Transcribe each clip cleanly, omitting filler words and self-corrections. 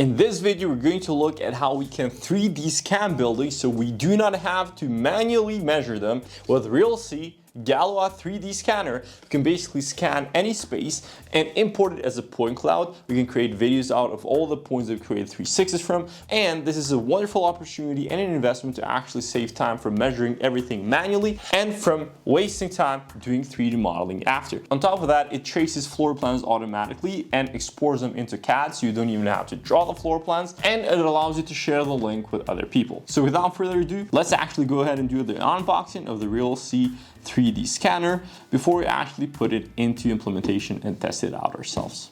In this video, we're going to look at how we can 3D scan buildings so we do not have to manually measure them. With Realsee Galois 3D scanner, you can basically scan any space and import it as a point cloud. We can create videos out of all the points that we created 360s from, and this is a wonderful opportunity and an investment to actually save time from measuring everything manually and from wasting time doing 3D modeling after. On top of that, it traces floor plans automatically and exports them into CAD, so you don't even have to draw the floor plans, and it allows you to share the link with other people. So without further ado, let's actually go ahead and do the unboxing of the Realsee 3D scanner before we actually put it into implementation and test it out ourselves.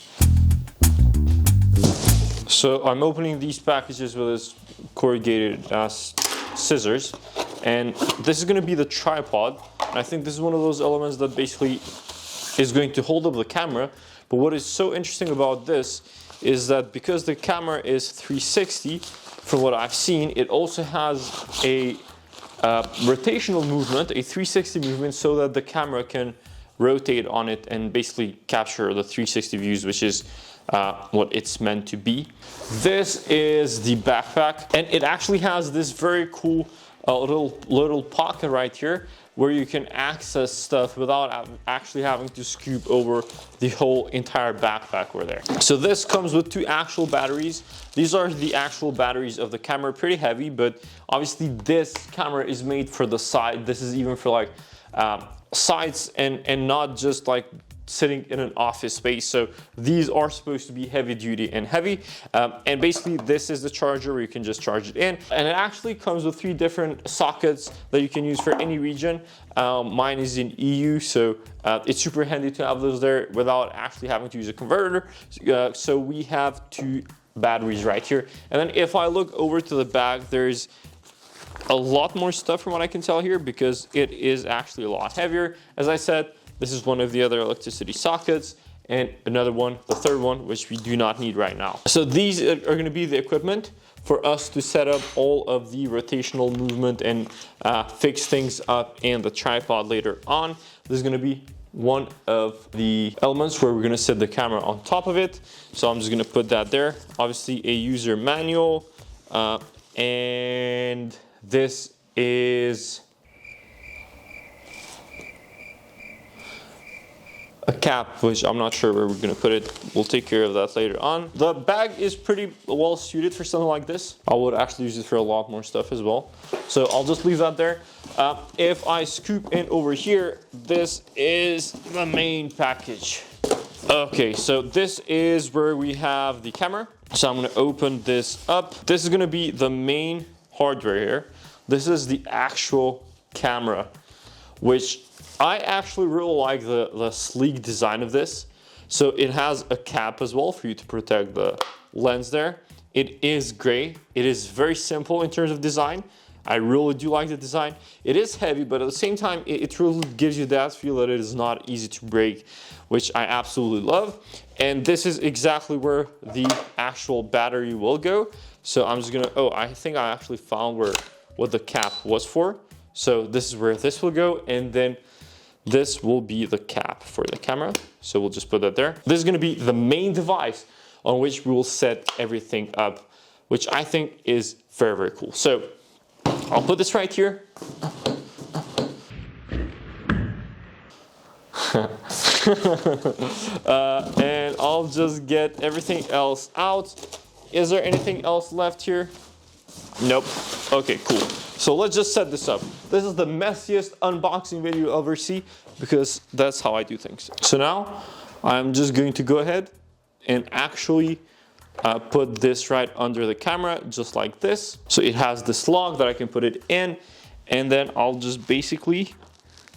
So I'm opening these packages with this corrugated scissors, and this is going to be the tripod. I think this is one of those elements that basically is going to hold up the camera. But what is so interesting about this is that because the camera is 360, from what I've seen, it also has a rotational movement, a 360 movement, so that the camera can rotate on it and basically capture the 360 views, which is what it's meant to be. This is the backpack, and it actually has this very cool little pocket right here where you can access stuff without actually having to scoop over the whole entire backpack over there. So this comes with two actual batteries. These are the actual batteries of the camera, pretty heavy, but obviously this camera is made for the side. This is even for like sides and not just like sitting in an office space. So these are supposed to be heavy duty and heavy. And basically this is the charger where you can just charge it in. And it actually comes with 3 different sockets that you can use for any region. Mine is in EU, so it's super handy to have those there without actually having to use a converter. So we have 2 batteries right here. And then if I look over to the back, there's a lot more stuff from what I can tell here because it is actually a lot heavier. As I said, this is one of the other electricity sockets, and another one, the third one, which we do not need right now. So these are going to be the equipment for us to set up all of the rotational movement and fix things up in the tripod later on. This is going to be one of the elements where we're going to set the camera on top of it. So I'm just going to put that there. Obviously a user manual, and this is a cap, which I'm not sure where we're going to put it. We'll take care of that later on. The bag is pretty well suited for something like this. I would actually use it for a lot more stuff as well. So I'll just leave that there. If I scoop in over here, this is the main package. Okay, so this is where we have the camera. So I'm going to open this up. This is going to be the main hardware here. This is the actual camera, which I actually really like the sleek design of this. So it has a cap as well for you to protect the lens there. It is gray. It is very simple in terms of design. I really do like the design. It is heavy, but at the same time, it really gives you that feel that it is not easy to break, which I absolutely love. And this is exactly where the actual battery will go. So I'm just gonna, I think I actually found what the cap was for. So this is where this will go, and then this will be the cap for the camera. So we'll just put that there. This is going to be the main device on which we will set everything up, which I think is very, very cool. So I'll put this right here. And I'll just get everything else out. Is there anything else left here? Nope. Okay, cool. So let's just set this up. This is the messiest unboxing video you'll ever see because that's how I do things. So now I'm just going to go ahead and actually put this right under the camera, just like this. So it has this log that I can put it in, and then I'll just basically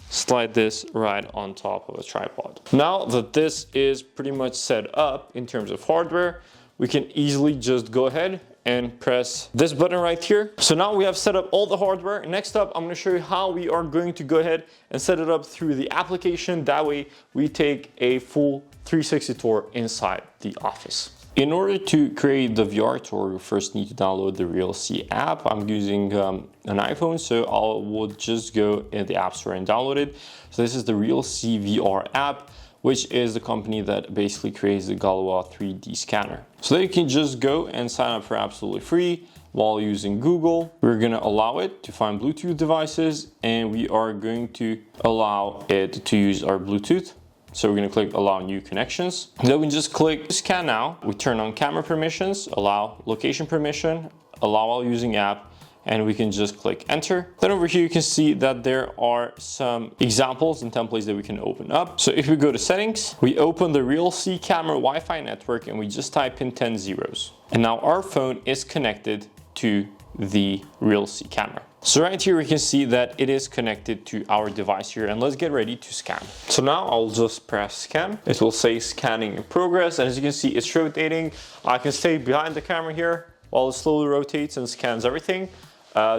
slide this right on top of a tripod. Now that this is pretty much set up in terms of hardware, we can easily just go ahead and press this button right here. So now we have set up all the hardware. Next up, I'm going to show you how we are going to go ahead and set it up through the application. That way we take a full 360 tour inside the office. In order to create the VR tour, you first need to download the Realsee app. I'm using an iPhone, so I will just go in the App Store and download it. So this is the Realsee VR app, which is the company that basically creates the Galois 3D scanner. So then you can just go and sign up for absolutely free while using Google. We're gonna allow it to find Bluetooth devices, and we are going to allow it to use our Bluetooth. So we're gonna click allow new connections. Then we just click scan now. We turn on camera permissions, allow location permission, allow while using app, and we can just click enter. Then over here you can see that there are some examples and templates that we can open up. So if we go to settings, we open the Realsee camera Wi-Fi network and we just type in 10 zeros. And now our phone is connected to the Realsee camera. So right here we can see that it is connected to our device here, and let's get ready to scan. So now I'll just press scan. It will say scanning in progress, and as you can see it's rotating. I can stay behind the camera here while it slowly rotates and scans everything,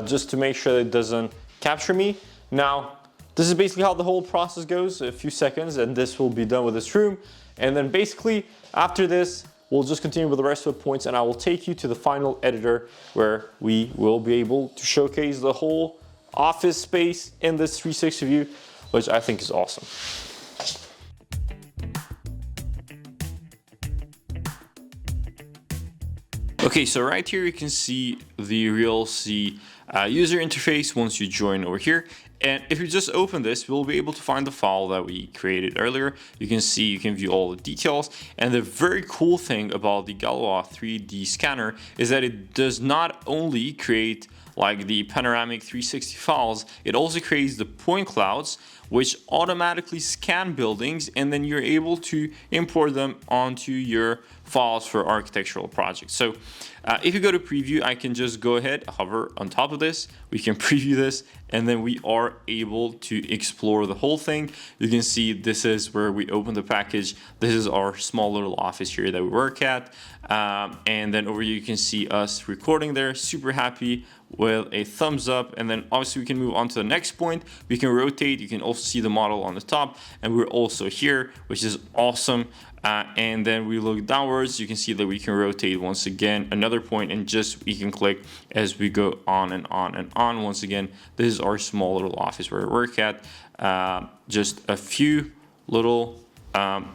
just to make sure that it doesn't capture me. Now this is basically how the whole process goes, a few seconds, and this will be done with this room. And then basically after this we'll just continue with the rest of the points, and I will take you to the final editor where we will be able to showcase the whole office space in this 360 view, which I think is awesome. Okay, so right here you can see the Realsee user interface once you join over here. And if you just open this, we'll be able to find the file that we created earlier. You can see, you can view all the details. And the very cool thing about the Galois 3D scanner is that it does not only create like the panoramic 360 files, it also creates the point clouds, which automatically scan buildings, and then you're able to import them onto your files for architectural projects. So if you go to preview, I can just go ahead, hover on top of this, we can preview this, and then we are able to explore the whole thing. You can see this is where we open the package. This is our small little office here that we work at. And then over here you can see us recording there, super happy with a thumbs up. And then obviously we can move on to the next point. We can rotate, you can also see the model on the top, and we're also here, which is awesome. And then we look downwards, you can see that we can rotate once again another point, and just we can click as we go on and on and on. Once again, this is our small little office where we work at. Just a few little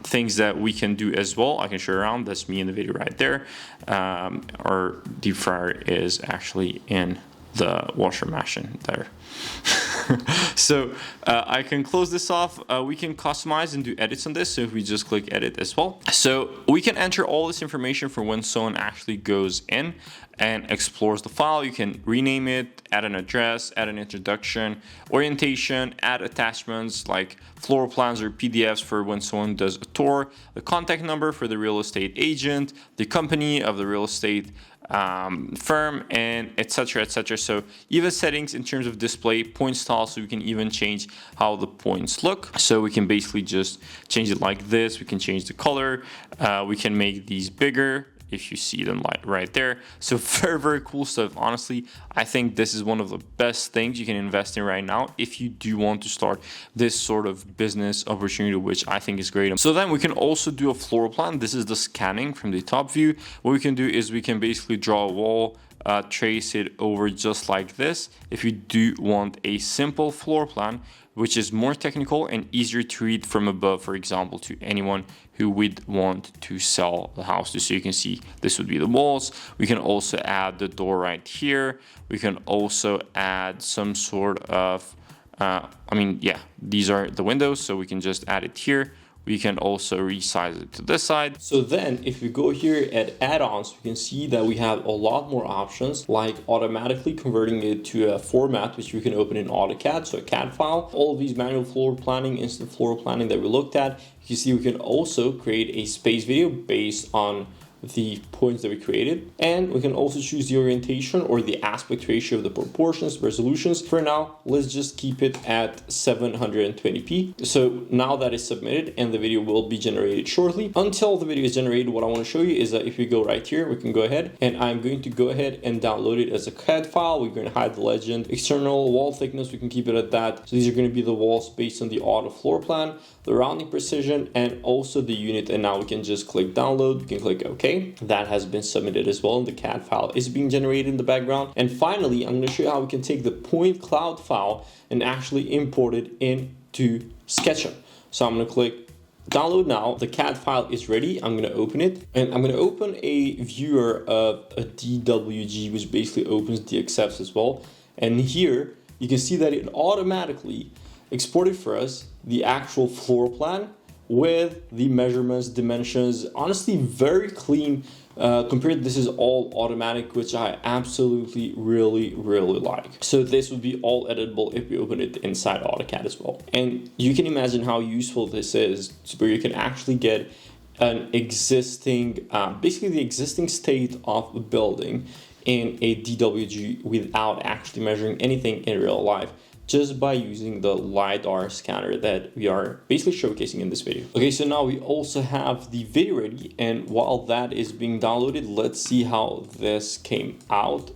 things that we can do as well. I can show around. That's me in the video right there. Our deep fryer is actually in the washer machine there. So I can close this off. We can customize and do edits on this. So if we just click edit as well. So we can enter all this information for when someone actually goes in and explores the file. You can rename it, add an address, add an introduction, orientation, add attachments like floor plans or PDFs for when someone does a tour, the contact number for the real estate agent, the company of the real estate firm, and etc. etc. So even settings in terms of display, point style, so we can even change how the points look. So we can basically just change it like this. We can change the color. We can make these bigger if you see them like right there. So very cool stuff. Honestly, I think this is one of the best things you can invest in right now if you do want to start this sort of business opportunity, which I think is great. So then we can also do a floor plan. This is the scanning from the top view. What we can do is we can basically draw a wall, trace it over just like this. If you do want a simple floor plan, which is more technical and easier to read from above, for example, to anyone who would want to sell the house. So you can see this would be the walls. We can also add the door right here. We can also add some sort of, these are the windows, so we can just add it here. We can also resize it to this side. So then if we go here at add-ons, we can see that we have a lot more options, like automatically converting it to a format, which we can open in AutoCAD, so a CAD file. All of these manual floor planning, instant floor planning that we looked at, you can see we can also create a space video based on the points that we created, and we can also choose the orientation or the aspect ratio of the proportions, resolutions. For now, let's just keep it at 720p. So now that is submitted and the video will be generated shortly. Until the video is generated, what I want to show you is that if we go right here, we can go ahead, and I'm going to go ahead and download it as a CAD file. We're going to hide the legend, external wall thickness, we can keep it at that. So these are going to be the walls based on the auto floor plan, the rounding precision, and also the unit. And now we can just click download, we can click OK. That has been submitted as well, and the CAD file is being generated in the background. And finally, I'm going to show you how we can take the point cloud file and actually import it into SketchUp. So I'm going to click download now. The CAD file is ready. I'm going to open it, and I'm going to open a viewer of a DWG, which basically opens the accepts as well. And here you can see that it automatically exported for us the actual floor plan with the measurements, dimensions. Honestly, very clean. Compared, this is all automatic, which I absolutely really like. So this would be all editable if we open it inside AutoCAD as well. And you can imagine how useful this is, where you can actually get an existing, basically the existing state of a building in a DWG without actually measuring anything in real life, just by using the LiDAR scanner that we are basically showcasing in this video. Okay, so now we also have the video ready, and while that is being downloaded, let's see how this came out.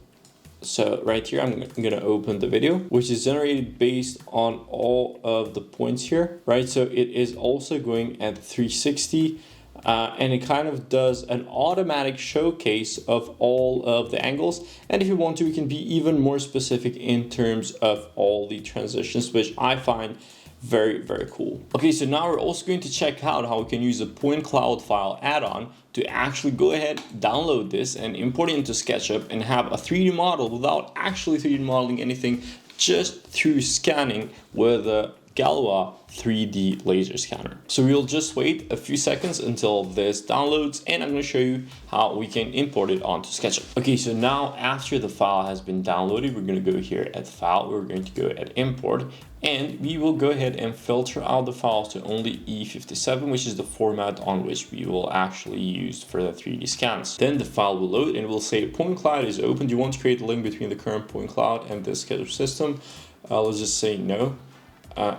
So right here, I'm gonna open the video, which is generated based on all of the points here, right? So it is also going at 360. And it kind of does an automatic showcase of all of the angles. And if you want to, we can be even more specific in terms of all the transitions, which I find very cool. Okay, so now we're also going to check out how we can use a point cloud file add-on to actually go ahead, download this and import it into SketchUp and have a 3D model without actually 3D modeling anything, just through scanning with a Galois 3D laser scanner. So we'll just wait a few seconds until this downloads, and I'm going to show you how we can import it onto SketchUp. Okay, so now after the file has been downloaded, we're going to go here at File, we're going to go at Import, and we will go ahead and filter out the files to only E57, which is the format on which we will actually use for the 3D scans. Then the file will load and it will say point cloud is open. Do you want to create a link between the current point cloud and this SketchUp system? Let's just say no.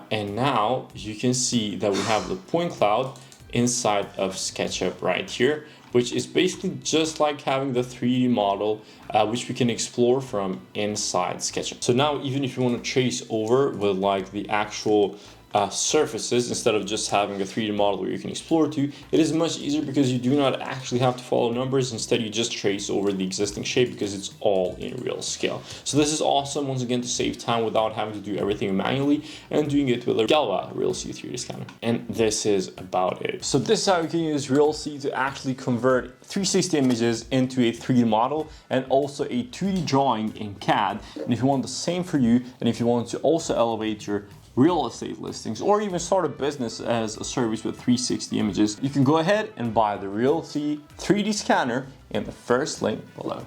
And now you can see that we have the point cloud inside of SketchUp right here, which is basically just like having the 3D model, which we can explore from inside SketchUp. So now, even if you want to trace over with like the actual surfaces, instead of just having a 3D model where you can explore to, it is much easier because you do not actually have to follow numbers. Instead, you just trace over the existing shape because it's all in real scale. So this is awesome, once again, to save time without having to do everything manually and doing it with a Galois Realsee 3D scanner. And this is about it. So this is how you can use Realsee to actually convert 360 images into a 3D model and also a 2D drawing in CAD. And if you want the same for you, and if you want to also elevate your real estate listings, or even start a business as a service with 360 images, you can go ahead and buy the Realsee 3D scanner in the first link below.